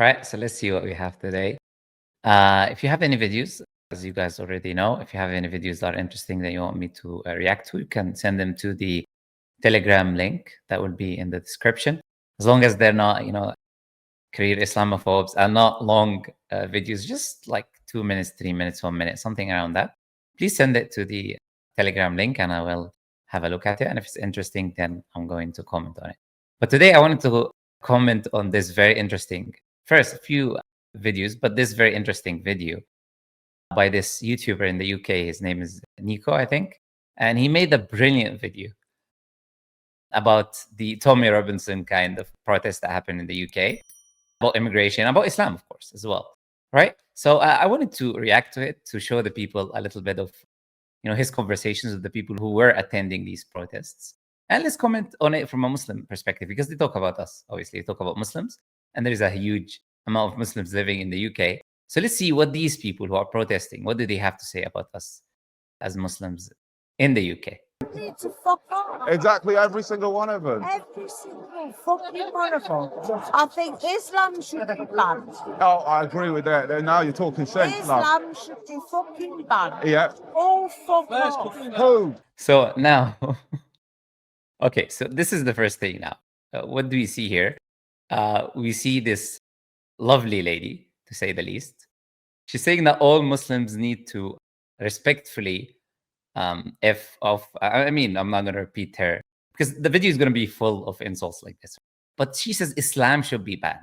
right, so let's see what we have today. If you have any videos, as you guys already know, if you have any videos that are interesting that you want me to react to, you can send them to the Telegram link that will be in the description. As long as they're not, career Islamophobes and not long videos, just like 2 minutes, 3 minutes, 1 minute, something around that. Please send it to the Telegram link and I will have a look at it. And if it's interesting, then I'm going to comment on it. But today I wanted to comment on this very interesting, first few videos, but this very interesting video by this YouTuber in the UK. His name is Nico, I think. And he made a brilliant video about the Tommy Robinson kind of protest that happened in the UK, about immigration, about Islam, of course, as well, right? So I wanted to react to it to show the people a little bit of, his conversations with the people who were attending these protests. And let's comment on it from a Muslim perspective, because they talk about us, obviously, they talk about Muslims, and there is a huge amount of Muslims living in the UK. So let's see what these people who are protesting, what do they have to say about us as Muslims in the UK? Need to fuck off. Exactly, every single one of them. Every single fucking one of them. I think Islam should be banned. Oh, I agree with that. Now you're talking sense. Islam should be fucking banned. Yeah. Oh, fuck off. Who? So now, okay, so this is the first thing now. What do we see here? We see this lovely lady, to say the least. She's saying that all Muslims need to respectfully I'm not going to repeat her because the video is going to be full of insults like this. But she says Islam should be banned.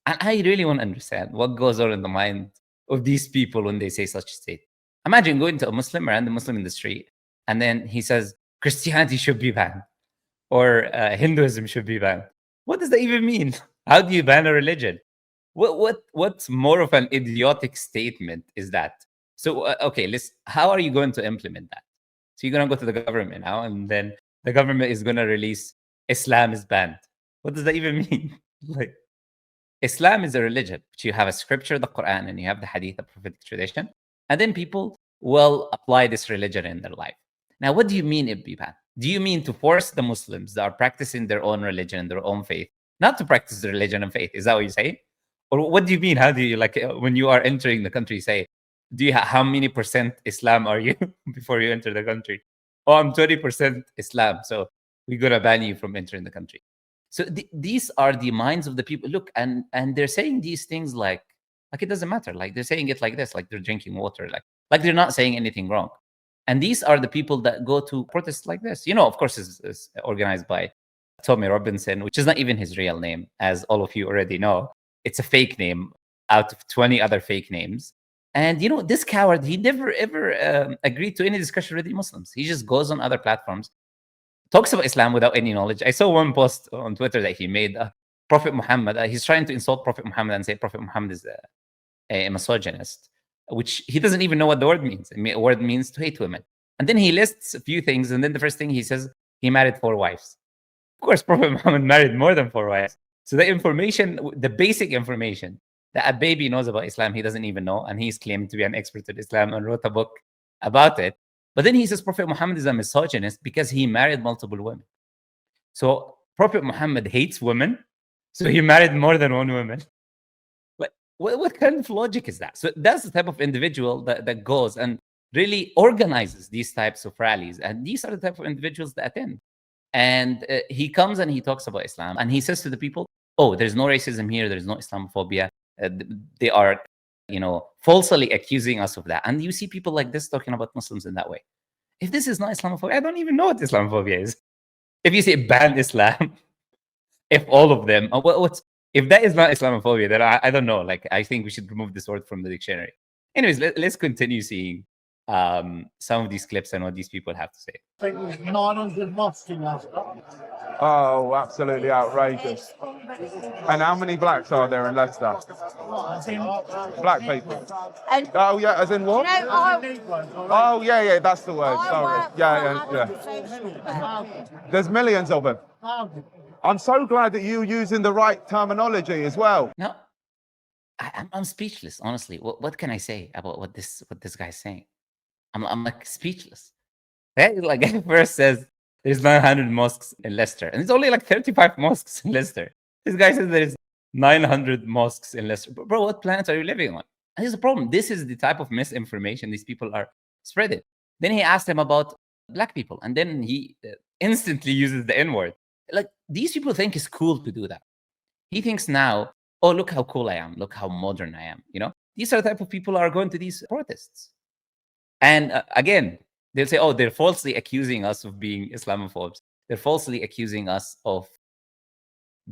And I really want to understand what goes on in the mind of these people when they say such a state. Imagine going to a Muslim, a random Muslim in the street, and then he says Christianity should be banned or Hinduism should be banned. What does that even mean? How do you ban a religion? What's more of an idiotic statement is that? So, okay, how are you going to implement that? So you're going to go to the government now, and then the government is going to release Islam is banned. What does that even mean? Like, Islam is a religion. But you have a scripture, the Quran, and you have the Hadith, the prophetic tradition. And then people will apply this religion in their life. Now, what do you mean it be banned? Do you mean to force the Muslims that are practicing their own religion and their own faith not to practice the religion and faith? Is that what you say? Or what do you mean? How do you, when you are entering the country, say, how many percent Islam are you before you enter the country? Oh, I'm 20% Islam, so we're going to ban you from entering the country. So these are the minds of the people. Look, and they're saying these things like it doesn't matter. Like they're saying it like this, like they're drinking water, like they're not saying anything wrong. And these are the people that go to protests like this. Of course, it's organized by Tommy Robinson, which is not even his real name, as all of you already know. It's a fake name out of 20 other fake names. And, this coward, he never, ever agreed to any discussion with the Muslims. He just goes on other platforms, talks about Islam without any knowledge. I saw one post on Twitter that he made, Prophet Muhammad. He's trying to insult Prophet Muhammad and say Prophet Muhammad is a misogynist, which he doesn't even know what the word means. The word means to hate women. And then he lists a few things. And then the first thing he says, he married 4 wives. Of course, Prophet Muhammad married more than 4 wives. So the information, the basic information that a baby knows about Islam, he doesn't even know. And he's claimed to be an expert in Islam and wrote a book about it. But then he says Prophet Muhammad is a misogynist because he married multiple women. So Prophet Muhammad hates women. So he married more than 1 woman. But what kind of logic is that? So that's the type of individual that goes and really organizes these types of rallies. And these are the type of individuals that attend. And he comes and he talks about Islam. And he says to the people, oh, there's no racism here. There's no Islamophobia. They are, falsely accusing us of that. And you see people like this talking about Muslims in that way. If this is not Islamophobia, I don't even know what Islamophobia is. If you say ban Islam, if all of them, if that is not Islamophobia, then I don't know. I think we should remove this word from the dictionary. Anyways, let's continue seeing some of these clips and what these people have to say. I think there's 900 mosques in Leicester. Oh, absolutely outrageous. And how many blacks are there in Leicester? Black people. Oh, yeah, as in what? Oh, yeah, that's the word. Sorry. Yeah. There's millions of them. I'm so glad that you're using the right terminology as well. No, I'm speechless, honestly. What can I say about what this guy's saying? I'm like speechless. Like first says there's 900 mosques in Leicester, and it's only like 35 mosques in Leicester. This guy says there's 900 mosques in Leicester. Bro, what planet are you living on? And here's the problem. This is the type of misinformation these people are spreading. Then he asked him about black people, and then he instantly uses the N-word. Like, these people think it's cool to do that. He thinks now, oh, look how cool I am. Look how modern I am. You know, these are the type of people who are going to these protests. And again, they'll say, oh, they're falsely accusing us of being Islamophobes. They're falsely accusing us of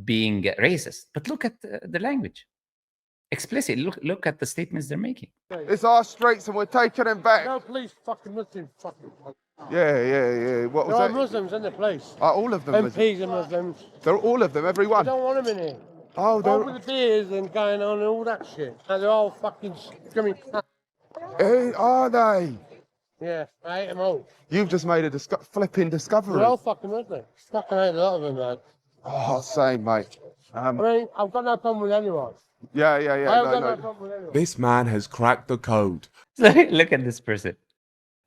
being racist. But look at the language. Explicit. Look at the statements they're making. It's our streets and we're taking them back. No police fucking Muslims fucking. Yeah. What was There are that? Muslims in the place. Are all of them? MPs are Muslims. They're all of them, every I one. don't want them in here. Oh, All with the beers and going on and all that shit. And they're all fucking scummy. Are they? Yeah, I hate them all. You've just made a flipping discovery. They're all fucking Muslims. Fucking hate a lot of them, man. Oh, same, mate. I mean, I've got no problem with anyone. Yeah. I've got no problem with anyone. This man has cracked the code. So look at this person.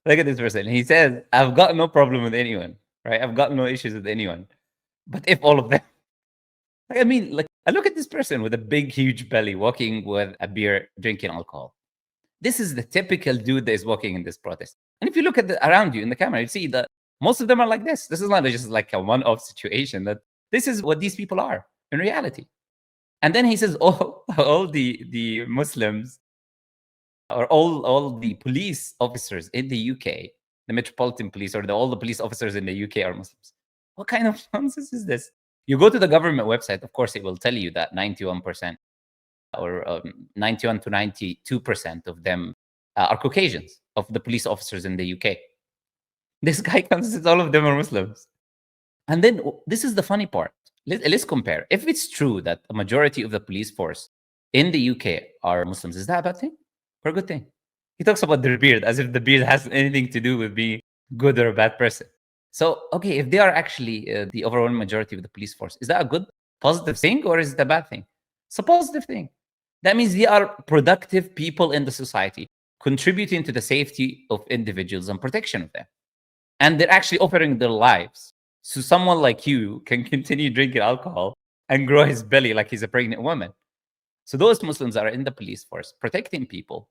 Look at this person. He says, I've got no problem with anyone, right? I've got no issues with anyone. But if all of them, I look at this person with a big, huge belly walking with a beer, drinking alcohol. This is the typical dude that is walking in this protest. And if you look at around you in the camera, you see that most of them are like this. This is not just like a one-off situation. That this is what these people are in reality. And then he says, all the Muslims or all the police officers in the UK, the Metropolitan Police or all the police officers in the UK are Muslims. What kind of nonsense is this? You go to the government website, of course, it will tell you that 91% or 91 to 92% of them are Caucasians, of the police officers in the UK. This guy comes and says all of them are Muslims. And then this is the funny part. Let's compare. If it's true that a majority of the police force in the UK are Muslims, is that a bad thing or a good thing? He talks about their beard as if the beard has anything to do with being good or a bad person. So, okay, if they are actually the overwhelming majority of the police force, is that a good, positive thing or is it a bad thing? It's a positive thing. That means they are productive people in the society, contributing to the safety of individuals and protection of them. And they're actually offering their lives. So someone like you can continue drinking alcohol and grow his belly like he's a pregnant woman. So those Muslims are in the police force, protecting people,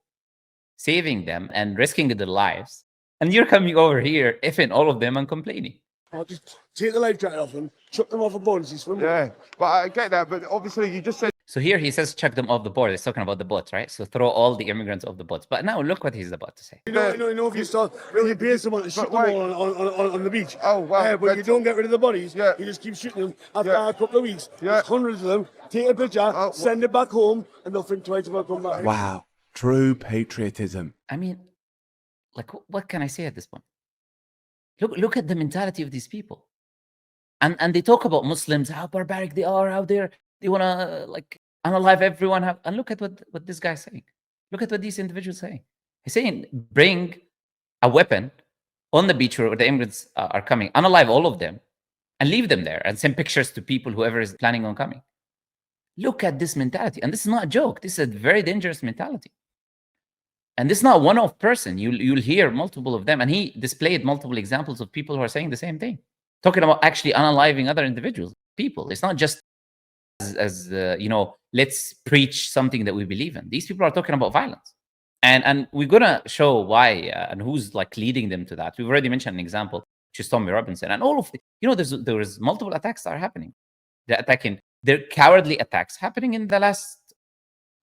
saving them and risking their lives. And you're coming over here, effing all of them and complaining. I'll just take the life jacket off and chuck them off a boat and swim. Yeah, but I get that. But obviously, you just said. So here he says, chuck them off the board. He's talking about the boats, right? So throw all the immigrants off the boats. But now look what he's about to say. You know, if you start, when you pay someone to shoot them all on the beach. Oh, wow. Yeah, but you don't get rid of the bodies. Yeah. You just keep shooting them after a couple of weeks. Yeah. There's hundreds of them. Take a picture, send it back home, and they'll think twice about coming back. Wow. True patriotism. I mean, like, what can I say at this point? Look at the mentality of these people. And they talk about Muslims, how barbaric they are, how they want to, like, unalive everyone. And look at what this guy's saying. Look at what these individuals are saying. He's saying, bring a weapon on the beach where the immigrants are coming, unalive all of them, and leave them there, and send pictures to people, whoever is planning on coming. Look at this mentality. And this is not a joke. This is a very dangerous mentality. And this is not a one-off person. You'll hear multiple of them. And he displayed multiple examples of people who are saying the same thing. Talking about actually unaliving other individuals, people. It's not just as let's preach something that we believe in. These people are talking about violence. And we're going to show why and who's like leading them to that. We've already mentioned an example, which is Tommy Robinson. And all of the, there's multiple attacks that are happening. They're cowardly attacks happening in the last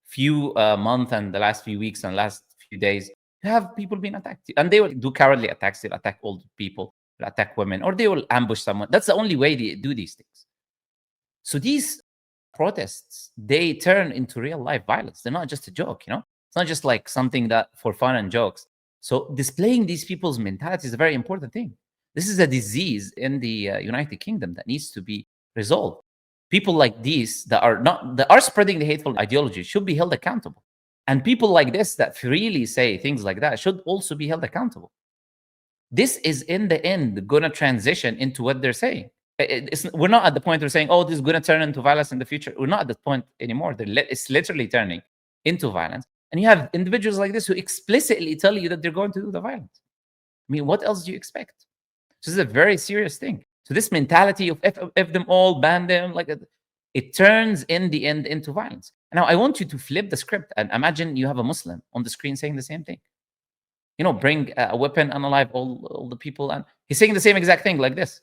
few months and the last few weeks and last few days. You have people being attacked. And they will do cowardly attacks. They'll attack old people, they'll attack women, or they will ambush someone. That's the only way they do these things. So these protests, they turn into real life violence. They're not just a joke, It's not just like something that for fun and jokes. So displaying these people's mentality is a very important thing. This is a disease in the United Kingdom that needs to be resolved. People like these that are spreading the hateful ideology should be held accountable. And people like this that freely say things like that should also be held accountable. This is in the end going to transition into what they're saying. We're not at the point where we're saying, oh, this is going to turn into violence in the future. We're not at that point anymore. It's literally turning into violence. And you have individuals like this who explicitly tell you that they're going to do the violence. I mean, what else do you expect? This is a very serious thing. So this mentality of F them all, ban them, it turns in the end into violence. Now, I want you to flip the script and imagine you have a Muslim on the screen saying the same thing. Bring a weapon, unalive all the people. And he's saying the same exact thing like this.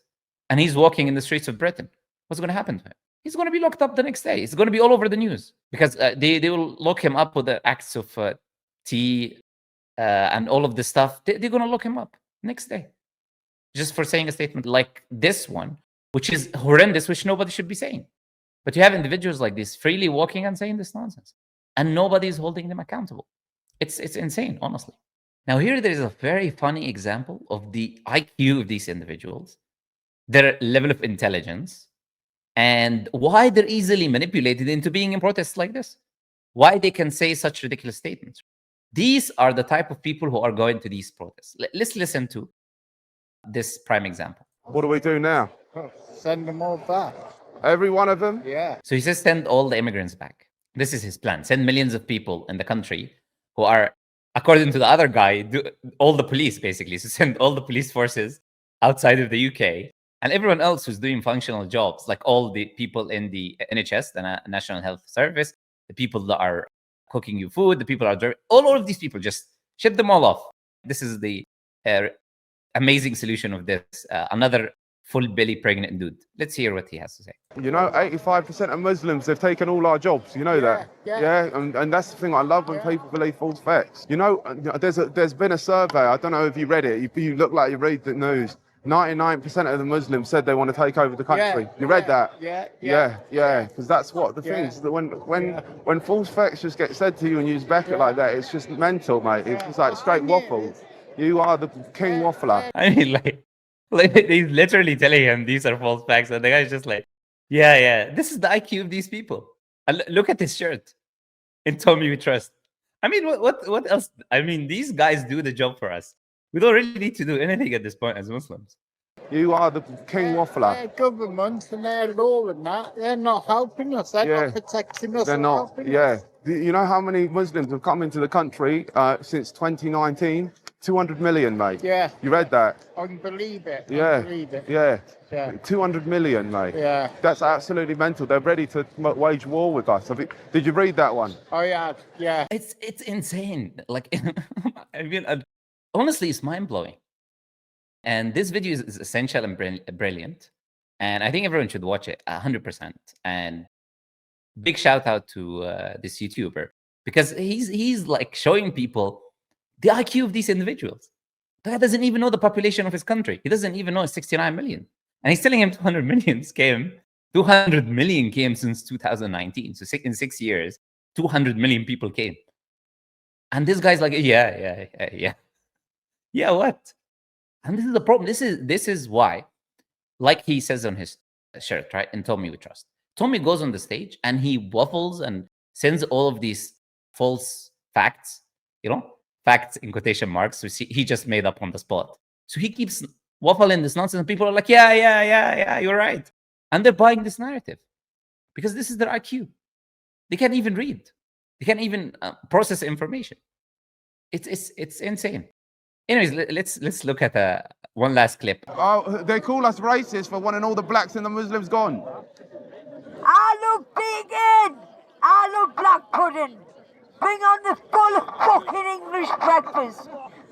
And he's walking in the streets of Britain. What's going to happen to him? He's going to be locked up the next day. It's going to be all over the news because they will lock him up with the acts of tea and all of this stuff. They're going to lock him up next day just for saying a statement like this one, which is horrendous, which nobody should be saying. But you have individuals like this freely walking and saying this nonsense, and nobody is holding them accountable. It's insane, honestly. Now, here there is a very funny example of the IQ of these individuals, their level of intelligence, and why they're easily manipulated into being in protests like this. Why they can say such ridiculous statements. These are the type of people who are going to these protests. Let's listen to this prime example. What do we do now? Send them all back. Every one of them? Yeah. So he says send all the immigrants back. This is his plan. Send millions of people in the country who are, according to the other guy, all the police, basically. So send all the police forces outside of the UK and everyone else who's doing functional jobs, like all the people in the NHS, the National Health Service, the people that are cooking you food, the people that are driving, all of these people, just ship them all off. This is the amazing solution of this. Another full belly pregnant dude. Let's hear what he has to say. 85% of Muslims, they've taken all our jobs. You know that? Yeah. And that's the thing I love when people believe false facts. There's been a survey. I don't know if you read it. You look like you read the news. 99% of the Muslims said they want to take over the country. You read that? Yeah. Because that's what the thing is. That when false facts just get said to you and you just back it like that, it's just mental, mate. It's just like straight waffle. You are the king waffler. I mean, like he's literally telling him these are false facts, and the guy's just like, yeah. This is the IQ of these people. And look at his shirt. In Tommy We Trust. I mean, what else? I mean, these guys do the job for us. We don't really need to do anything at this point as Muslims. You are the king waffler. Their government and their law and that, they're not helping us. They're not protecting us. They're not. Us. You know how many Muslims have come into the country since 2019? 200 million, mate. Yeah. You read that? I can believe it. Yeah. 200 million, mate. Yeah. That's absolutely mental. They're ready to wage war with us. Did you read that one? Oh, yeah. It's insane. Like, I mean, honestly, it's mind-blowing. And this video is essential and brilliant. And I think everyone should watch it 100%. And big shout out to this YouTuber, because he's like showing people the IQ of these individuals. The guy doesn't even know the population of his country. He doesn't even know it's 69 million. And he's telling him 200 million came. 200 million came since 2019. So in 6 years, 200 million people came. And this guy's like, yeah. Yeah, what? And this is the problem. This is why, like he says on his shirt, right? In Tommy We Trust. Tommy goes on the stage and he waffles and sends all of these false facts, facts in quotation marks, which he just made up on the spot. So he keeps waffling this nonsense, and people are like, yeah, you're right. And they're buying this narrative because this is their IQ. They can't even read. They can't even process information. It's insane. Anyways, let's look at one last clip. Oh, they call us racist for wanting all the blacks and the Muslims gone. I love bacon. I love black pudding. Bring on the full fucking English breakfast.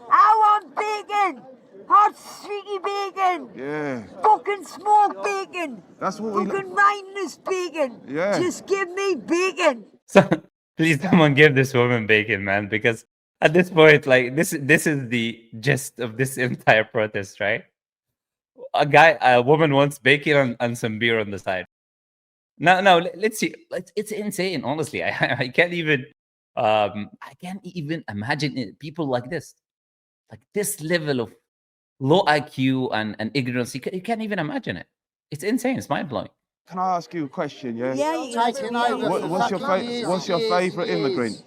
I want bacon. Hot streaky bacon. Yeah. Fucking smoked bacon. That's what we... Fucking mindless bacon. Yeah. Just give me bacon. So please someone give this woman bacon, man, because at this point, like this is the gist of this entire protest, right? A woman wants bacon and some beer on the side. Now let's see. It's insane, honestly. I can't even imagine people like this level of low IQ and ignorance. You can't even imagine it. It's insane. It's mind blowing. Can I ask you a question? Yeah. Yeah. What's your favorite immigrant?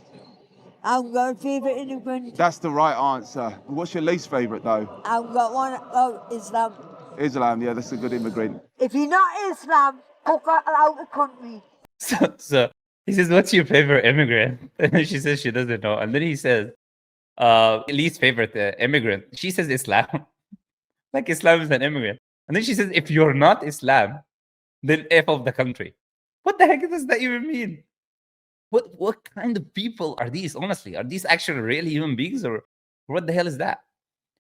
I've got a favourite immigrant. That's the right answer. What's your least favorite though? I've got one. Islam. Islam. Yeah, that's a good immigrant. If you're not Islam, fuck out the country. So he says, "What's your favorite immigrant?" And then she says she doesn't know. And then he says, "Least favorite immigrant." She says Islam. Like Islam is an immigrant. And then she says, "If you're not Islam, then F of the country." What the heck does that even mean? What kind of people are these? Honestly, are these actually real human beings, or what the hell is that?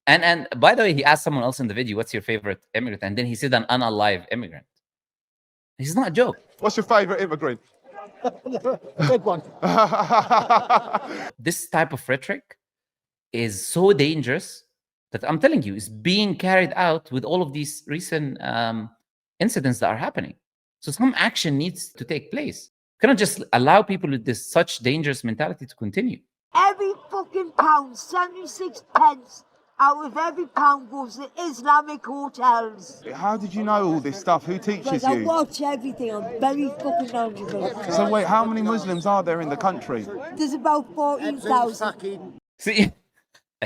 And by the way, he asked someone else in the video, "What's your favorite immigrant?" And then he said an unalive immigrant. It's not a joke. What's your favorite immigrant? Good one. This type of rhetoric is so dangerous that I'm telling you, is being carried out with all of these recent incidents that are happening. So some action needs to take place. You cannot just allow people with this such dangerous mentality to continue. Every fucking pound, 76 pence out of every pound goes to Islamic hotels. How did you know all this stuff? Who teaches Because I you? watch everything. I'm very fucking knowledgeable. So wait, how many Muslims are there in the country? There's about 14,000. See,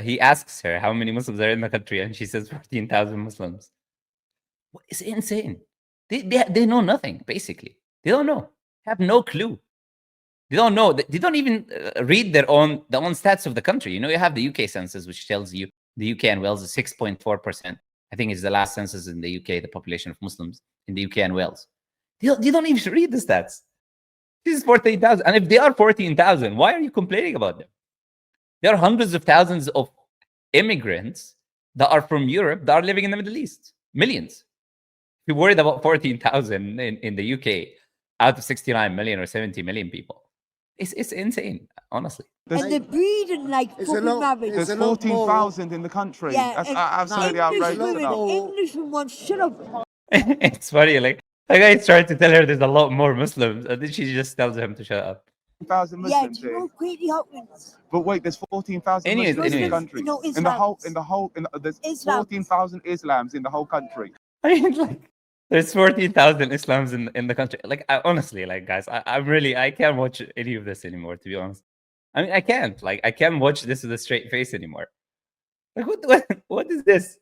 he asks her how many Muslims are in the country, and she says 14,000 Muslims. It's insane. They know nothing, basically. They don't know. They have no clue. They don't know. They don't even read their own stats of the country. You know, you have the UK census, which tells you the UK and Wales is 6.4%. I think it's the last census in the UK, the population of Muslims in the UK and Wales. They don't even read the stats. This is 14,000. And if they are 14,000, why are you complaining about them? There are hundreds of thousands of immigrants that are from Europe that are living in the Middle East. Millions. If you're worried about 14,000 in the UK out of 69 million or 70 million people, it's insane, honestly. And they're breeding like fucking rabbits. There's 14,000 in the country. Yeah, That's and absolutely English outrageous. women, enough. English women, shut up. It's funny, like guy's trying to tell her there's a lot more Muslims, and then she just tells him to shut up. 14,000 Yeah, Muslims do you here. know Queenie Hopkins? But wait, there's 14,000 Anyways, Muslims in the anyways. country. No, There's Islams. 14,000 Islams in the whole country. I mean, like, there's 14,000 Islams in the country. Like, honestly, like, guys, I can't watch any of this anymore, to be honest. I mean, I can't. Like, I can't watch this with a straight face anymore. Like, what is this?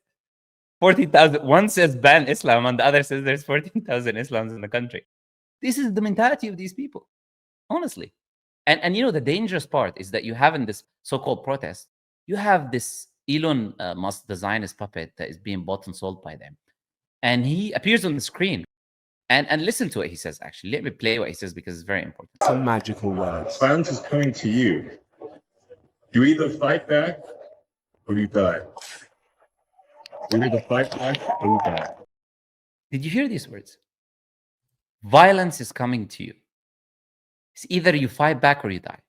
14,000. One says ban Islam, and the other says there's 14,000 Islams in the country. This is the mentality of these people, honestly. And you know, the dangerous part is that you have in this so-called protest, you have this Elon Musk, the Zionist puppet that is being bought and sold by them. And he appears on the screen. And listen to what he says, actually. Let me play what he says because it's very important. Some magical words. Violence is coming to you. You either fight back or you die. You either fight back or you die. Did you hear these words? Violence is coming to you. It's either you fight back or you die.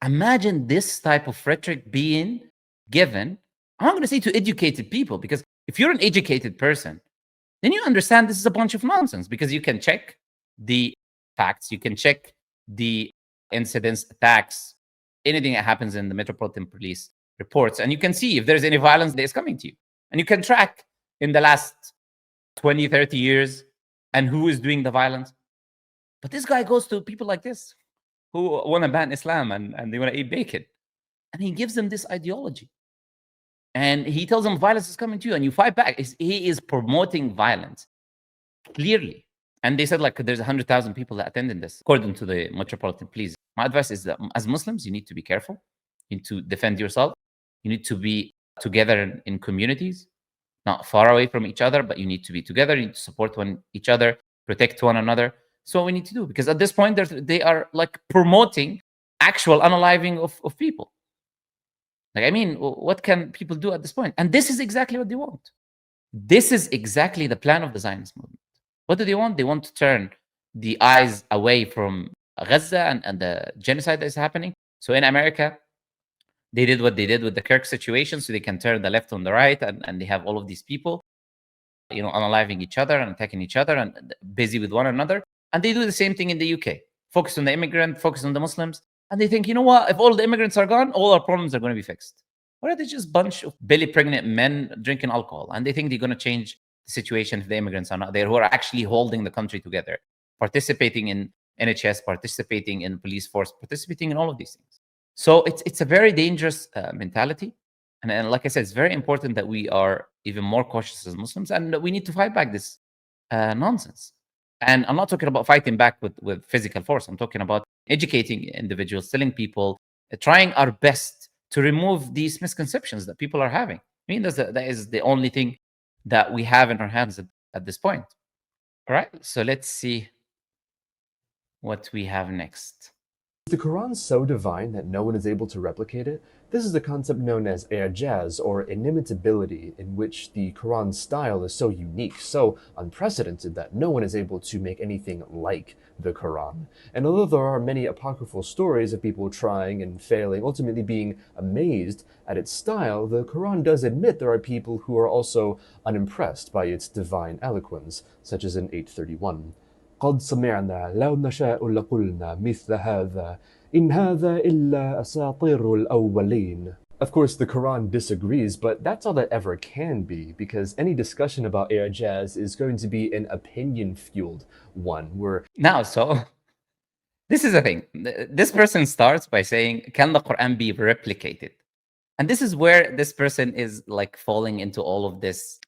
Imagine this type of rhetoric being given. I'm not going to say to educated people, because if you're an educated person, then you understand this is a bunch of nonsense, because you can check the facts, you can check the incidents, attacks, anything that happens in the Metropolitan Police reports, and you can see if there's any violence that is coming to you. And you can track in the last 20, 30 years and who is doing the violence. But this guy goes to people like this who want to ban Islam and they want to eat bacon. And he gives them this ideology. And he tells them violence is coming to you and you fight back. He is promoting violence, clearly. And they said, like, there's 100,000 people that attended this, according to the Metropolitan Police. My advice is that as Muslims, you need to be careful. You need to defend yourself. You need to be together in communities, not far away from each other, but you need to be together. You need to support each other, protect one another. So what we need to do, because at this point, they are like promoting actual unaliving of people. Like, I mean, what can people do at this point? And this is exactly what they want. This is exactly the plan of the Zionist movement. What do they want? They want to turn the eyes away from Gaza and the genocide that is happening. So in America, they did what they did with the Kirk situation, so they can turn the left on the right, and they have all of these people, you know, unaliving each other and attacking each other and busy with one another. And they do the same thing in the UK. Focus on the immigrant, focus on the Muslims. And they think, you know what, if all the immigrants are gone, all our problems are going to be fixed. Or are they just a bunch of belly pregnant men drinking alcohol? And they think they're going to change the situation if the immigrants are not there, who are actually holding the country together, participating in NHS, participating in police force, participating in all of these things. So it's a very dangerous mentality. And like I said, it's very important that we are even more cautious as Muslims, and we need to fight back this nonsense. And I'm not talking about fighting back with physical force. I'm talking about educating individuals, telling people, trying our best to remove these misconceptions that people are having. I mean, that is the only thing that we have in our hands at this point. All right, so let's see what we have next. Is the Quran so divine that no one is able to replicate it? This is a concept known as i'jaz, or inimitability, in which the Quran's style is so unique, so unprecedented, that no one is able to make anything like the Quran. And although there are many apocryphal stories of people trying and failing, ultimately being amazed at its style, the Quran does admit there are people who are also unimpressed by its divine eloquence, such as in 831. قد سمعنا لو نشاء لقلنا مثل هذا إن هذا إلا أساطير الأولين. Of course, the Quran disagrees, but that's all that ever can be, because any discussion about i'jaz is going to be an opinion-fueled one, where... Now, so, this is the thing. This person starts by saying, can the Quran be replicated? And this is where this person is like falling into all of this,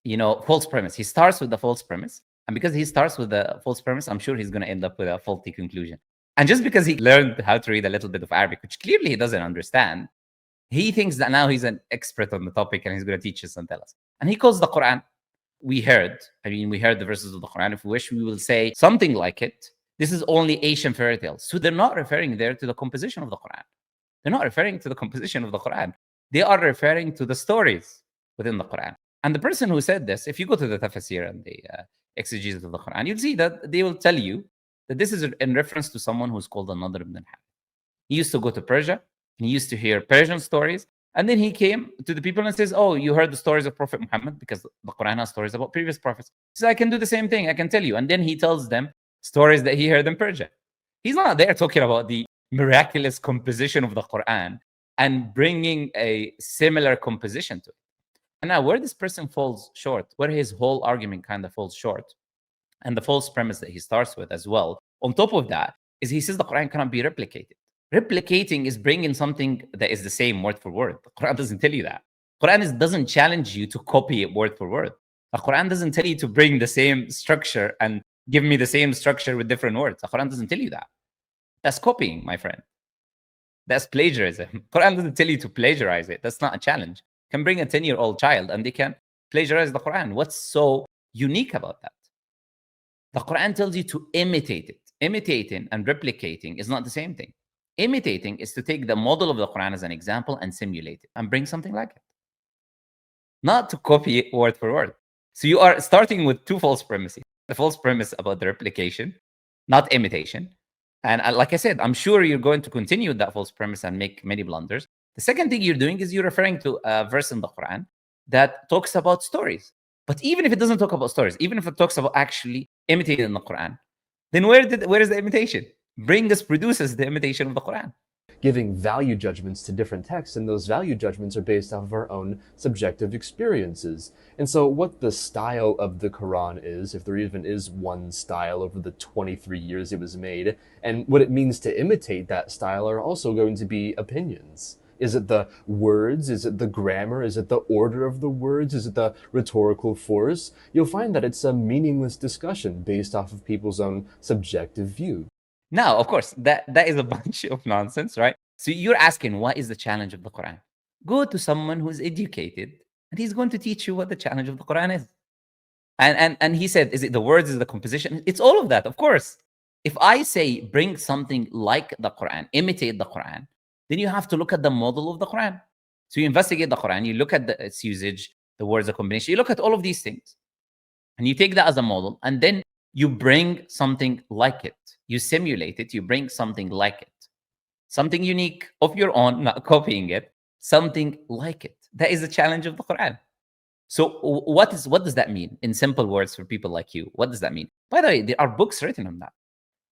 false premise. He starts with the false premise. And because he starts with the false premise, I'm sure he's going to end up with a faulty conclusion. And just because he learned how to read a little bit of Arabic, which clearly he doesn't understand, he thinks that now he's an expert on the topic and he's going to teach us and tell us. And he calls the Quran, we heard the verses of the Quran. If we wish, we will say something like it. This is only Asian fairy tales. So they're not referring there to the composition of the Quran. They're not referring to the composition of the Quran. They are referring to the stories within the Quran. And the person who said this, if you go to the tafsir and the exegesis of the Quran, you'll see that they will tell you that this is in reference to someone who's called An-Nadr ibn al-Harith. He used to go to Persia, and he used to hear Persian stories, and then he came to the people and says, oh, you heard the stories of Prophet Muhammad, because the Quran has stories about previous prophets. He says, I can do the same thing, I can tell you. And then he tells them stories that he heard in Persia. He's not there talking about the miraculous composition of the Quran and bringing a similar composition to it. And now where this person falls short, where his whole argument kind of falls short, and the false premise that he starts with as well, on top of that, is he says the Quran cannot be replicated. Replicating is bringing something that is the same word for word. The Quran doesn't tell you that. Quran doesn't challenge you to copy it word for word. The Quran doesn't tell you to bring the same structure and give me the same structure with different words. The Quran doesn't tell you that. That's copying, my friend. That's plagiarism. Quran doesn't tell you to plagiarize it. That's not a challenge. Can bring a 10-year-old child and they can plagiarize the Quran. What's so unique about that? The Quran tells you to imitate it. Imitating and replicating is not the same thing. Imitating is to take the model of the Quran as an example and simulate it and bring something like it. Not to copy it word for word. So you are starting with two false premises. The false premise about the replication, not imitation. And like I said, I'm sure you're going to continue that false premise and make many blunders. The second thing you're doing is you're referring to a verse in the Quran that talks about stories. But even if it doesn't talk about stories, even if it talks about actually imitating the Quran, then where is the imitation? Produces the imitation of the Quran. Giving value judgments to different texts, and those value judgments are based off of our own subjective experiences. And so what the style of the Quran is, if there even is one style over the 23 years it was made, and what it means to imitate that style are also going to be opinions. Is it the words? Is it the grammar? Is it the order of the words? Is it the rhetorical force? You'll find that it's a meaningless discussion based off of people's own subjective view. Now, of course, that is a bunch of nonsense, right? So you're asking, what is the challenge of the Quran? Go to someone who's educated, and he's going to teach you what the challenge of the Quran is. And he said, is it the words, is it the composition? It's all of that, of course. If I say, bring something like the Quran, imitate the Quran, then you have to look at the model of the Quran. So you investigate the Quran, you look at its usage, the words, the combination, you look at all of these things. And you take that as a model, and then you bring something like it. You simulate it, you bring something like it. Something unique of your own, not copying it, something like it. That is the challenge of the Quran. So what does that mean? In simple words for people like you, what does that mean? By the way, there are books written on that.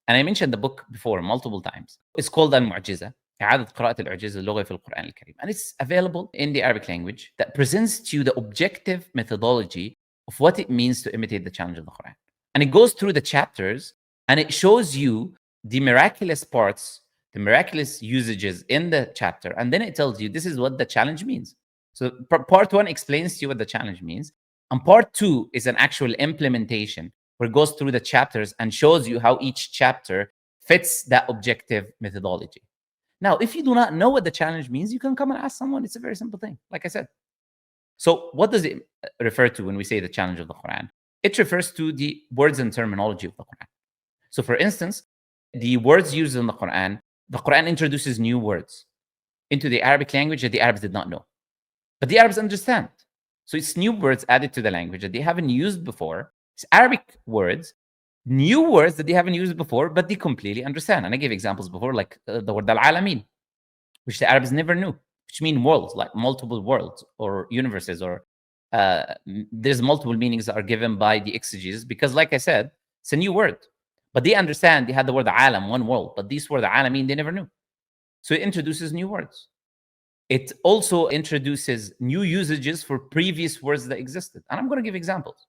And I mentioned the book before multiple times. It's called Al-Mu'jiza. إعادة قراءة الإعجاز اللغوي في القرآن الكريم. And it's available in the Arabic language that presents to you the objective methodology of what it means to imitate the challenge of the Quran. And it goes through the chapters and it shows you the miraculous parts, the miraculous usages in the chapter. And then it tells you this is what the challenge means. So part one explains to you what the challenge means. And part two is an actual implementation where it goes through the chapters and shows you how each chapter fits that objective methodology. Now, if you do not know what the challenge means, you can come and ask someone. It's a very simple thing, like I said. So what does it refer to when we say the challenge of the Quran? It refers to the words and terminology of the Quran. So for instance, the words used in the Quran introduces new words into the Arabic language that the Arabs did not know. But the Arabs understand. So it's new words added to the language that they haven't used before. It's Arabic words, new words that they haven't used before, but they completely understand. And I gave examples before, like the word al-alamin, which the Arabs never knew, which mean worlds, like multiple worlds or universes, or there's multiple meanings that are given by the exegetes, because like I said, it's a new word. But they understand they had the word alam, one world, but this word alamin, they never knew. So it introduces new words. It also introduces new usages for previous words that existed. And I'm going to give examples.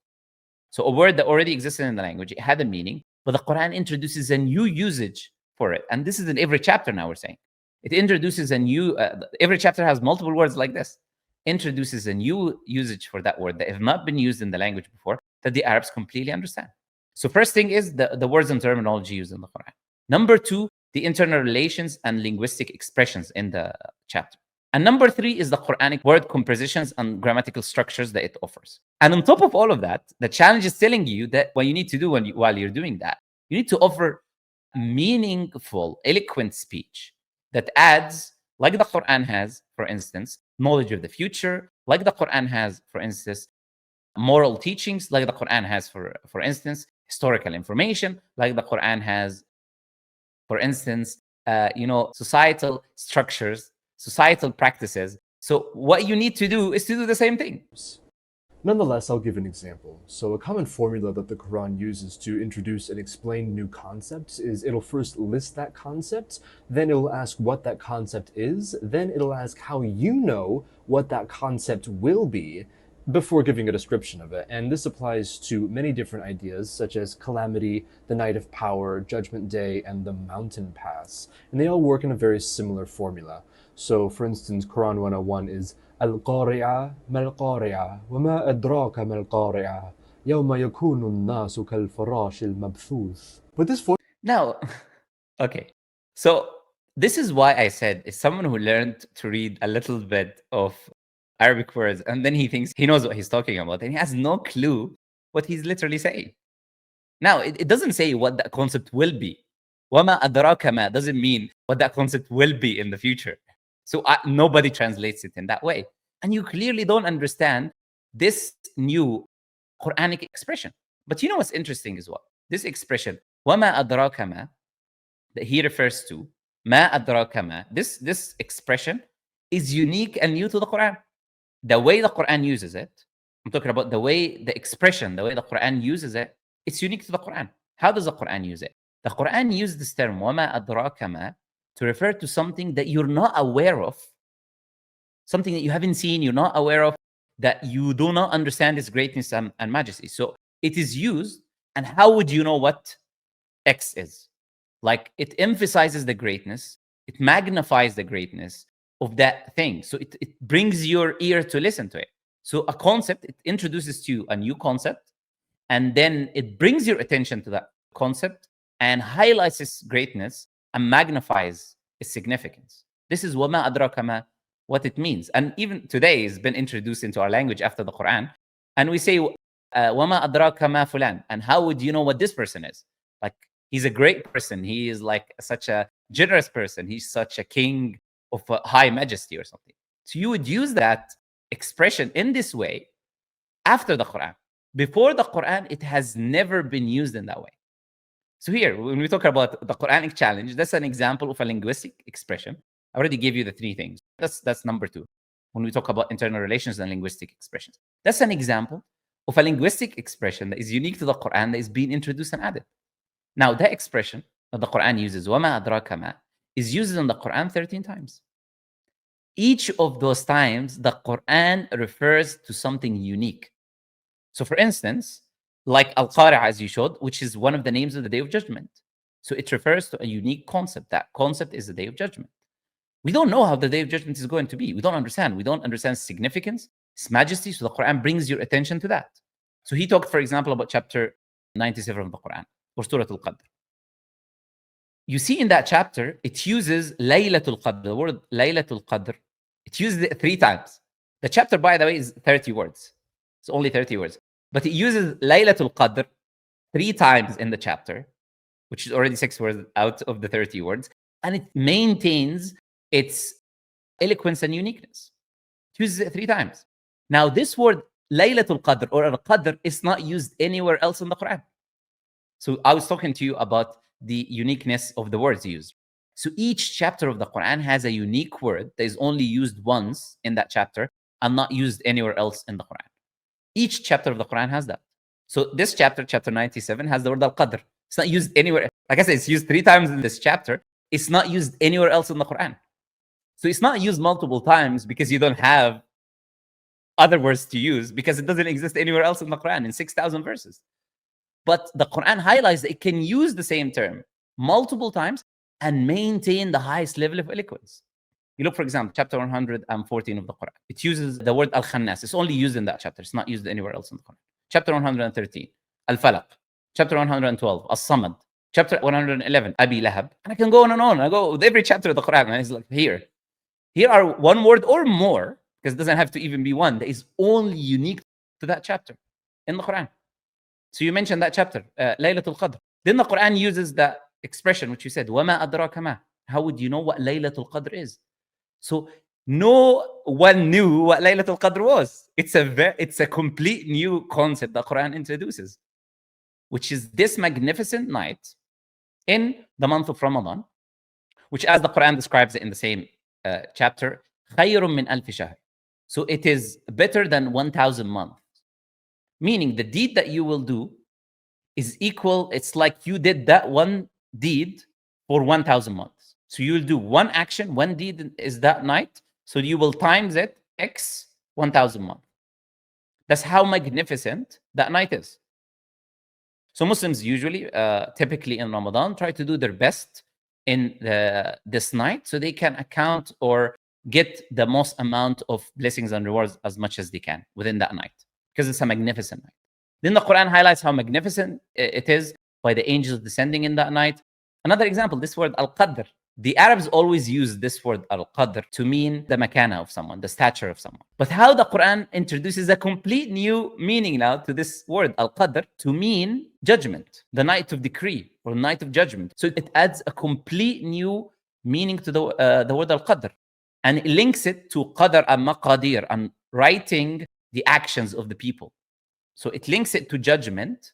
So a word that already existed in the language, it had a meaning, but the Quran introduces a new usage for it. And this is in every chapter now, we're saying. It introduces a new, every chapter has multiple words like this, introduces a new usage for that word that have not been used in the language before, that the Arabs completely understand. So first thing is the words and terminology used in the Quran. Number two, the internal relations and linguistic expressions in the chapter. And number three is the Quranic word compositions and grammatical structures that it offers. And on top of all of that, the challenge is telling you that what you need to do while you're doing that, you need to offer meaningful, eloquent speech that adds, like the Quran has, for instance, knowledge of the future, like the Quran has, for instance, moral teachings, like the Quran has, for instance, historical information, like the Quran has, for instance, societal structures, societal practices. So what you need to do is to do the same thing. Nonetheless, I'll give an example. So a common formula that the Quran uses to introduce and explain new concepts is it'll first list that concept, then it'll ask what that concept is, then it'll ask how you know what that concept will be before giving a description of it. And this applies to many different ideas, such as calamity, the night of power, judgment day, and the mountain pass. And they all work in a very similar formula. So, for instance, Quran 101 is Al-Qari'ah mal-Qari'ah wa ma adraka mal-Qari'ah yawma yakunu an-nasu kal-farash al-mabthuth. But this Now, okay. So this is why I said, as someone who learned to read a little bit of Arabic words, and then he thinks he knows what he's talking about, and he has no clue what he's literally saying. Now, it doesn't say what that concept will be. وَمَا أَدْرَاكَ مَا doesn't mean what that concept will be in the future. So nobody translates it in that way. And you clearly don't understand this new Quranic expression. But you know what's interesting is what? This expression, وَمَا أَدْرَاكَ مَا, that he refers to, مَا أَدْرَاكَ مَا, this expression is unique and new to the Quran. The way the Quran uses it, I'm talking about the way, the expression, the way the Quran uses it, it's unique to the Quran. How does the Quran use it? The Quran uses this term, وَمَا أَدْرَاكَ مَا, to refer to something that you're not aware of, something that you haven't seen, you're not aware of, that you do not understand its greatness and majesty. So it is used, and how would you know what X is? Like, it emphasizes the greatness, it magnifies the greatness of that thing. So it brings your ear to listen to it. So a concept, it introduces to you a new concept, and then it brings your attention to that concept and highlights its greatness and magnifies its significance. This is وَمَا أَدْرَاكَ مَا, what it means. And even today it's been introduced into our language after the Quran. And we say, وَمَا أَدْرَاكَ مَا فُلَانٍ, and how would you know what this person is? Like, he's a great person. He is like such a generous person. He's such a king of high majesty or something. So you would use that expression in this way after the Quran. Before the Quran, it has never been used in that way. So here, when we talk about the Quranic challenge, that's an example of a linguistic expression. I already gave you the three things. That's number two. When we talk about internal relations and linguistic expressions, that's an example of a linguistic expression that is unique to the Quran that is being introduced and added. Now, that expression that the Quran uses, وَمَا أَدْرَاكَ مَا, is used in the Quran 13 times. Each of those times, the Quran refers to something unique. So, for instance, like Al-Qari'ah, as you showed, which is one of the names of the Day of Judgment. So it refers to a unique concept. That concept is the Day of Judgment. We don't know how the Day of Judgment is going to be. We don't understand. We don't understand significance, its majesty. So the Quran brings your attention to that. So he talked, for example, about chapter 97 of the Quran, or Surah Al-Qadr. You see in that chapter, it uses Laylatul Qadr, the word Laylatul Qadr. It uses it 3 times. The chapter, by the way, is 30 words. It's only 30 words. But it uses Laylatul Qadr 3 times in the chapter. which is already 6 words out of the 30 words, and it maintains its eloquence and uniqueness. It uses it 3 times. Now, this word Laylatul Qadr or Al-Qadr is not used anywhere else in the Quran. So I was talking to you about the uniqueness of the words used. So each chapter of the Quran has a unique word that is only used once in that chapter and not used anywhere else in the Quran. Each chapter of the Quran has that. So this chapter, chapter 97, has the word Al-Qadr. It's not used anywhere. Like I said, it's used 3 times in this chapter. It's not used anywhere else in the Quran. So it's not used multiple times because you don't have other words to use, because it doesn't exist anywhere else in the Quran in 6,000 verses. But the Quran highlights that it can use the same term multiple times and maintain the highest level of eloquence. You look, for example, chapter 114 of the Quran. It uses the word Al-Khannas. It's only used in that chapter. It's not used anywhere else in the Quran. Chapter 113, Al-Falaq. Chapter 112, As-Samad. Chapter 111, Abi Lahab. And I can go on and on. I go with every chapter of the Quran, and it's like, here are one word or more, because it doesn't have to even be one, that is only unique to that chapter in the Quran. So you mentioned that chapter, Laylatul Qadr. Then the Quran uses that expression which you said, وَمَا أَدْرَاكَ مَا. How would you know what Laylatul Qadr is? So no one knew what Laylatul Qadr was. It's a complete new concept the Quran introduces, which is this magnificent night in the month of Ramadan, which, as the Quran describes it in the same chapter, خَيْرٌ مِّنْ أَلْفِ شَهْرٍ. So it is better than 1,000 months. Meaning the deed that you will do is equal, it's like you did that one deed for 1,000 months. So you'll do one action, one deed is that night. So you will times it X 1,000 months. That's how magnificent that night is. So Muslims usually, typically in Ramadan, try to do their best in this night so they can account or get the most amount of blessings and rewards as much as they can within that night, because it's a magnificent night. Then the Quran highlights how magnificent it is by the angels descending in that night. Another example, this word Al-Qadr. The Arabs always use this word Al-Qadr to mean the makana of someone, the stature of someone. But how the Quran introduces a complete new meaning now to this word Al-Qadr to mean judgment, the night of decree or night of judgment. So it adds a complete new meaning to the word Al-Qadr. And it links it to Qadr and Maqadir and writing the actions of the people. So it links it to judgment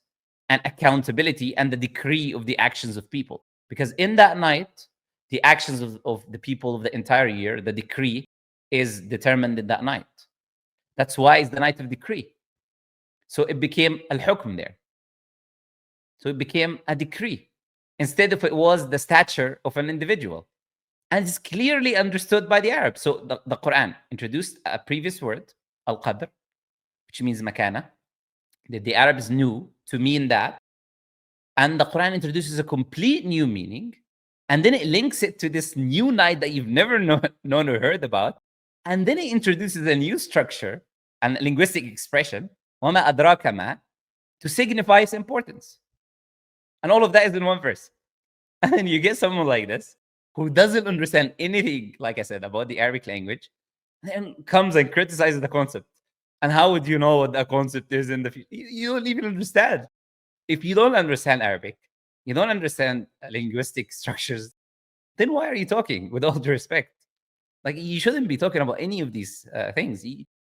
and accountability and the decree of the actions of people. Because in that night, the actions of the people of the entire year, the decree, is determined in that night. That's why it's the night of decree. So it became al-hukm there. So it became a decree instead of it was the stature of an individual. And it's clearly understood by the Arabs. So the Quran introduced a previous word, al-qadr, which means makana, that the Arabs knew to mean that. And the Quran introduces a complete new meaning. And then it links it to this new night that you've never known or heard about. And then it introduces a new structure and linguistic expression, وَمَا أَدْرَاكَ مَا, to signify its importance. And all of that is in one verse. And then you get someone like this who doesn't understand anything, like I said, about the Arabic language, then comes and criticizes the concept. And how would you know what that concept is in the future? You don't even understand. If you don't understand Arabic, you don't understand linguistic structures, then why are you talking, with all due respect? Like, you shouldn't be talking about any of these things.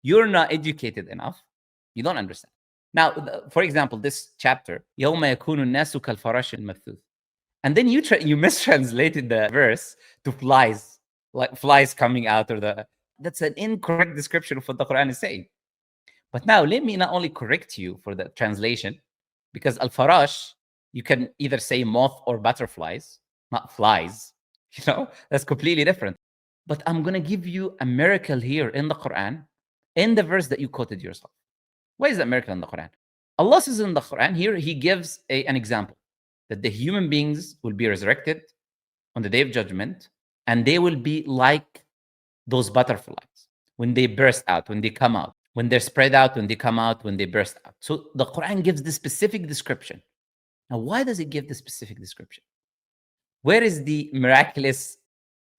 You're not educated enough. You don't understand. Now, for example, this chapter, يَوْمَ يَكُونُ النَّاسُ كَالْفَرَاشِ الْمَبْثُوثِ. And then you mistranslated the verse to flies, like flies coming out of the... That's an incorrect description of what the Quran is saying. But now, let me not only correct you for the translation, because al-farash, you can either say moth or butterflies, not flies. You know, that's completely different. But I'm going to give you a miracle here in the Quran, in the verse that you quoted yourself. Why is that miracle in the Quran? Allah says in the Quran, here He gives an example, that the human beings will be resurrected on the Day of Judgment, and they will be like those butterflies when they burst out, when they come out, when they're spread out, when they come out, when they burst out. So the Quran gives the specific description. Now, why does it give the specific description? Where is the miraculous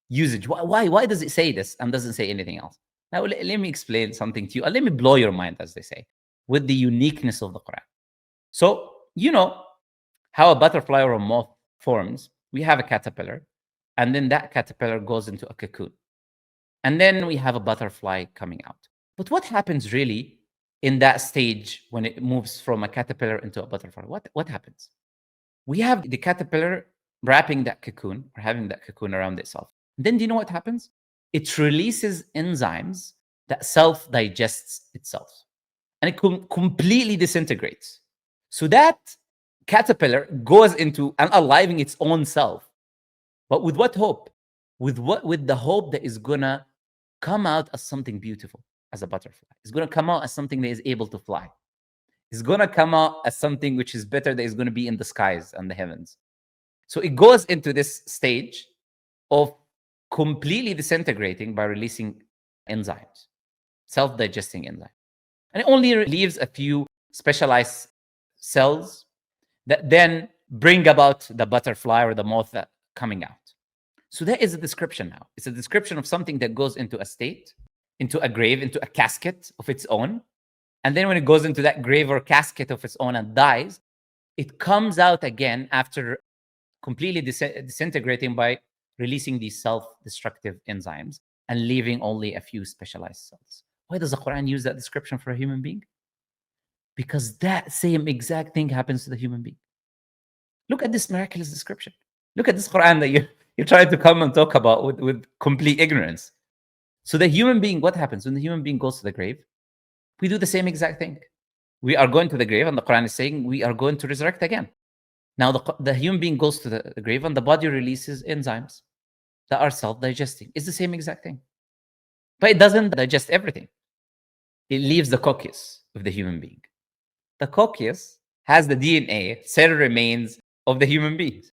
usage? Why does it say this and doesn't say anything else? Now, let me explain something to you. Let me blow your mind, as they say, with the uniqueness of the Quran. So, you know how a butterfly or a moth forms, we have a caterpillar, and then that caterpillar goes into a cocoon. And then we have a butterfly coming out. But what happens really in that stage when it moves from a caterpillar into a butterfly? What happens? We have the caterpillar wrapping that cocoon or having that cocoon around itself. Then do you know what happens? It releases enzymes that self-digests itself. And it completely disintegrates. So that caterpillar goes into unaliving its own self. But with what hope? With the hope that is gonna come out as something beautiful, as a butterfly. It's gonna come out as something that is able to fly. It's gonna come out as something which is better, that is gonna be in the skies and the heavens. So it goes into this stage of completely disintegrating by releasing enzymes, self-digesting enzymes. And it only leaves a few specialized cells that then bring about the butterfly or the moth coming out. So that is a description now. It's a description of something that goes into a state, into a grave, into a casket of its own. And then when it goes into that grave or casket of its own and dies, it comes out again after completely disintegrating by releasing these self-destructive enzymes and leaving only a few specialized cells. Why does the Quran use that description for a human being? Because that same exact thing happens to the human being. Look at this miraculous description. Look at this Quran that you try to come and talk about with complete ignorance. So the human being, what happens when the human being goes to the grave? We do the same exact thing. We are going to the grave, and the Quran is saying we are going to resurrect again. Now the human being goes to the grave, and the body releases enzymes that are self-digesting. It's the same exact thing. But it doesn't digest everything. It leaves the coccyx of the human being. The coccyx has the DNA, cell remains of the human beings.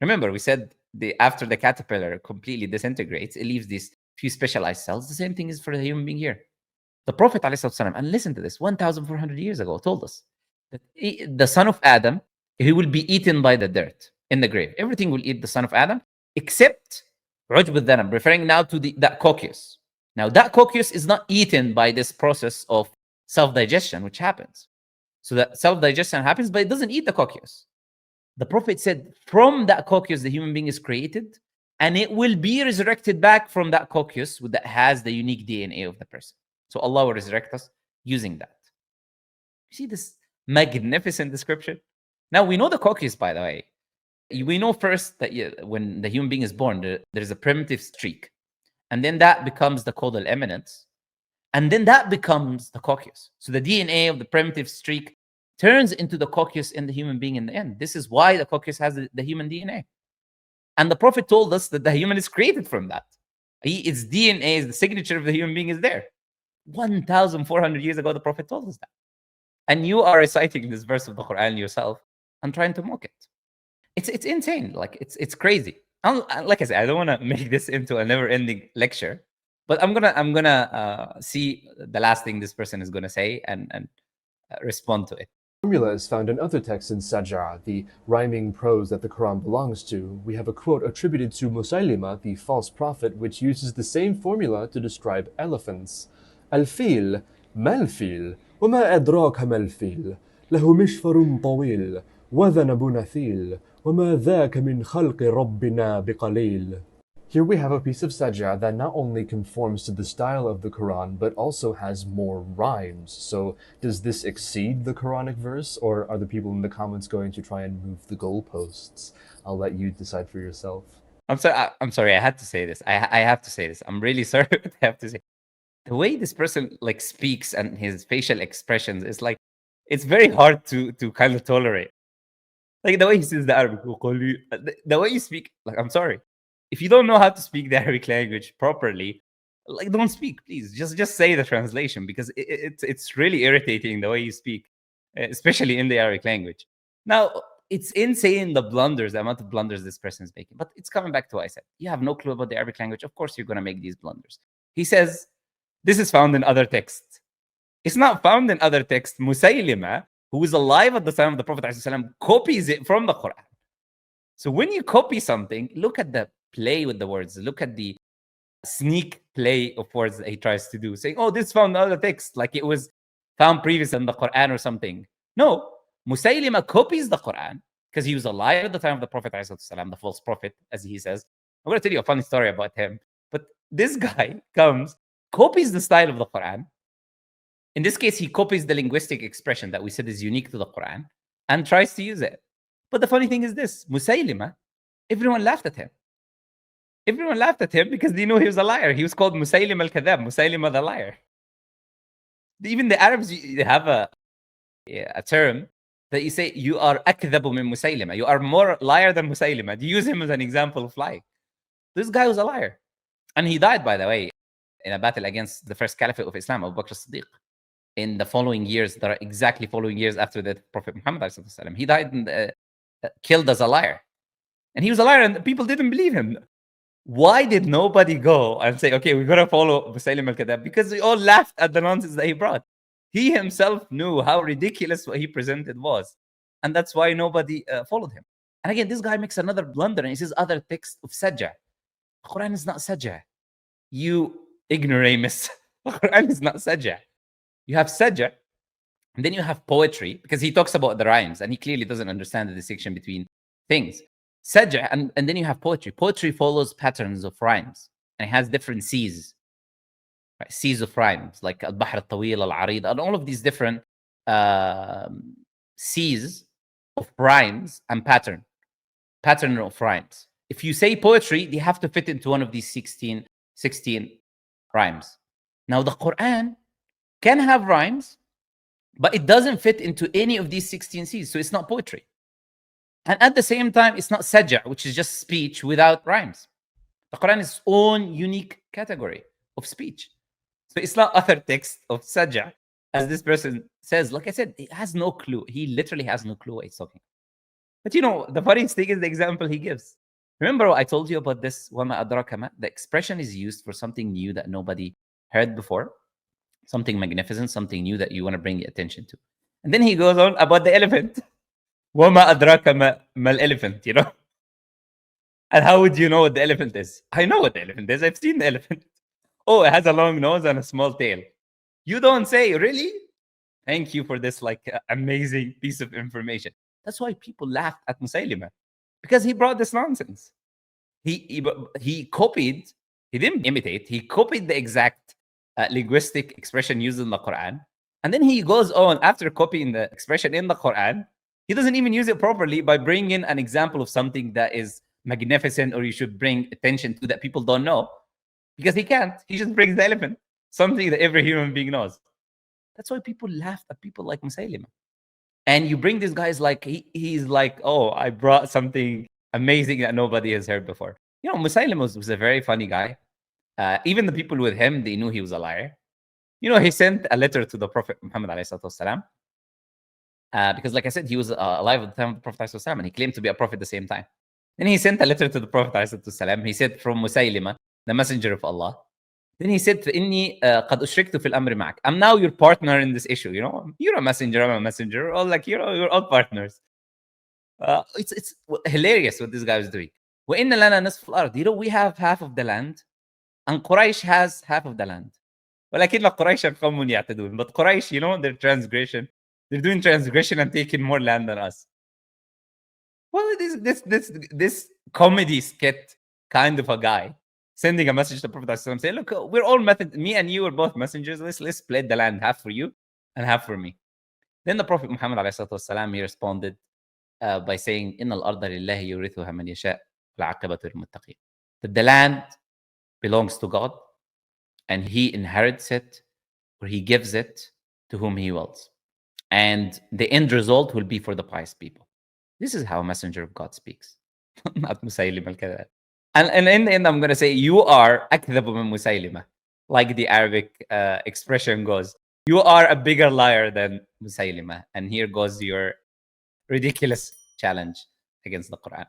Remember, we said after the caterpillar completely disintegrates, it leaves these few specialized cells. The same thing is for the human being here. The Prophet ﷺ, and listen to this, 1,400 years ago, told us that the son of Adam, he will be eaten by the dirt in the grave. Everything will eat the son of Adam, except ujb al-dhanab, referring now to that coccyx. Now, that coccyx is not eaten by this process of self-digestion, which happens. So that self-digestion happens, but it doesn't eat the coccyx. The Prophet said, from that coccyx, the human being is created, and it will be resurrected back from that coccyx that has the unique DNA of the person. So Allah will resurrect us using that. You see this magnificent description? Now, we know the coccyx, by the way. We know first that when the human being is born, there's a primitive streak. And then that becomes the caudal eminence. And then that becomes the coccyx. So the DNA of the primitive streak turns into the coccyx in the human being in the end. This is why the coccyx has the human DNA. And the Prophet told us that the human is created from that. Its DNA, the signature of the human being is there. 1,400 years ago, the Prophet told us that. And you are reciting this verse of the Quran yourself and trying to mock it. It's insane. Like, it's crazy. Like I said, I don't want to make this into a never-ending lecture, but I'm gonna see the last thing this person is gonna say and respond to it. Formula is found in other texts in Saj'a, the rhyming prose that the Quran belongs to. We have a quote attributed to Musaylima, the false prophet, which uses the same formula to describe elephants. Al-fil, mal-fil, وما أدراك ما الفيل له مشفر طويل وذنب نثيل وما ذاك من خلق ربنا بقليل. Here we have a piece of saj'a that not only conforms to the style of the Quran, but also has more rhymes. So does this exceed the Quranic verse, or are the people in the comments going to try and move the goalposts? I'll let you decide for yourself. I'm sorry. I had to say this. I have to say this. I'm really sorry to have to say. The way this person like speaks and his facial expressions is like, it's very hard to kind of tolerate. Like the way he says the Arabic, the way you speak, like, I'm sorry. If you don't know how to speak the Arabic language properly, like, don't speak, please. Just say the translation, because it's really irritating the way you speak, especially in the Arabic language. Now, it's insane the amount of blunders this person is making. But it's coming back to what I said. You have no clue about the Arabic language. Of course, you're going to make these blunders. He says, this is found in other texts. It's not found in other texts. Musaylima, who was alive at the time of the Prophet ﷺ, copies it from the Quran. So when you copy something, look at the play with the words. Look at the sneak play of words that he tries to do, saying, oh, this found in other texts, like it was found previous in the Quran or something. No, Musaylima copies the Quran, because he was alive at the time of the Prophet ﷺ, the false prophet, as he says. I'm going to tell you a funny story about him. But this guy comes, copies the style of the Quran. In this case, he copies the linguistic expression that we said is unique to the Quran and tries to use it. But the funny thing is this, Musaylima, everyone laughed at him. Everyone laughed at him because they knew he was a liar. He was called Musaylim al-Kadhab, Musaylima the liar. Even the Arabs have a term that you say, you are akdhabu min Musaylima. You are more liar than Musaylima. You use him as an example of lying. This guy was a liar. And he died, by the way, in a battle against the first caliphate of Islam, Abu Bakr as-Siddiq. In the following years, that are exactly following years after the Prophet Muhammad, he died killed as a liar. And he was a liar and people didn't believe him. Why did nobody go and say, okay, we're going to follow Musaylim al-Kadhab? Because they all laughed at the nonsense that he brought. He himself knew how ridiculous what he presented was. And that's why nobody followed him. And again, this guy makes another blunder and he says other text of sajja. The Quran is not sajja. You ignoramus. The Quran is not sajja. You have sajja, and then you have poetry, because he talks about the rhymes, and he clearly doesn't understand the distinction between things. Sajja, and then you have poetry. Poetry follows patterns of rhymes, and it has different C's. Right? C's of rhymes, like al-Bahr al-Tawil, al-Arid, and all of these different C's of rhymes and pattern of rhymes. If you say poetry, they have to fit into one of these 16 rhymes. Now, the Quran can have rhymes, but it doesn't fit into any of these 16 C's, so it's not poetry. And at the same time, it's not sajja, which is just speech without rhymes. The Quran is its own unique category of speech. So it's not other text of sajja, as this person says. Like I said, he has no clue. He literally has no clue what he's talking about. But you know, the funniest thing is the example he gives. Remember what I told you about this, وَمَا أَدْرَاكَ مَا? The expression is used for something new that nobody heard before. Something magnificent, something new that you want to bring attention to. And then he goes on about the elephant. وَمَا أَدْرَاكَ مَا الْإِلَفَنْتِ, you know? And how would you know what the elephant is? I know what the elephant is. I've seen the elephant. Oh, it has a long nose and a small tail. You don't say, really? Thank you for this amazing piece of information. That's why people laughed at Musaylima, because he brought this nonsense. He copied, he didn't imitate, he copied the exact linguistic expression used in the Quran. And then he goes on, after copying the expression in the Quran, he doesn't even use it properly by bringing an example of something that is magnificent or you should bring attention to that people don't know. Because he can't. He just brings the elephant, something that every human being knows. That's why people laugh at people like Musaylima. And you bring these guys like, he's like, oh, I brought something amazing that nobody has heard before. You know, Musaylima was a very funny guy. Even the people with him, they knew he was a liar. You know, he sent a letter to the Prophet Muhammad ﷺ, because, like I said, he was alive at the time of the Prophet ﷺ, and he claimed to be a prophet at the same time. Then he sent a letter to the Prophet ﷺ. He said, from Musaylima, the messenger of Allah. Then he said, فإني قد أشركت في الأمر معك. I'm now your partner in this issue. You know, you're a messenger, I'm a messenger. We're all like, you know, you're all partners. It's hilarious what this guy was doing. وإن لنا نصف الأرض. You know, we have half of the land, and Quraysh has half of the land. ولكن قريش قوم يعتدون. But Quraysh, you know, they're doing transgression and taking more land than us. Well, this comedy skit kind of a guy sending a message to the Prophet ﷺ saying, look, we're all me and you are both messengers. Let's split the land, half for you and half for me. Then the Prophet Muhammad ﷺ, he responded by saying, إِنَّ الْأَرْضَ لِلَّهِ يُورِثُهَا مَنْ يَشَاءُ وَالْعَاقِبَةُ لِلْمُتَّقِينَ. That the land belongs to God, and he inherits it, or he gives it to whom he wills. And the end result will be for the pious people. This is how a messenger of God speaks. Not Musaylim al-Kadhab. And in the end, I'm going to say, you are akdhabu min Musaylima. Like the Arabic expression goes, you are a bigger liar than Musaylima. And here goes your ridiculous challenge against the Quran.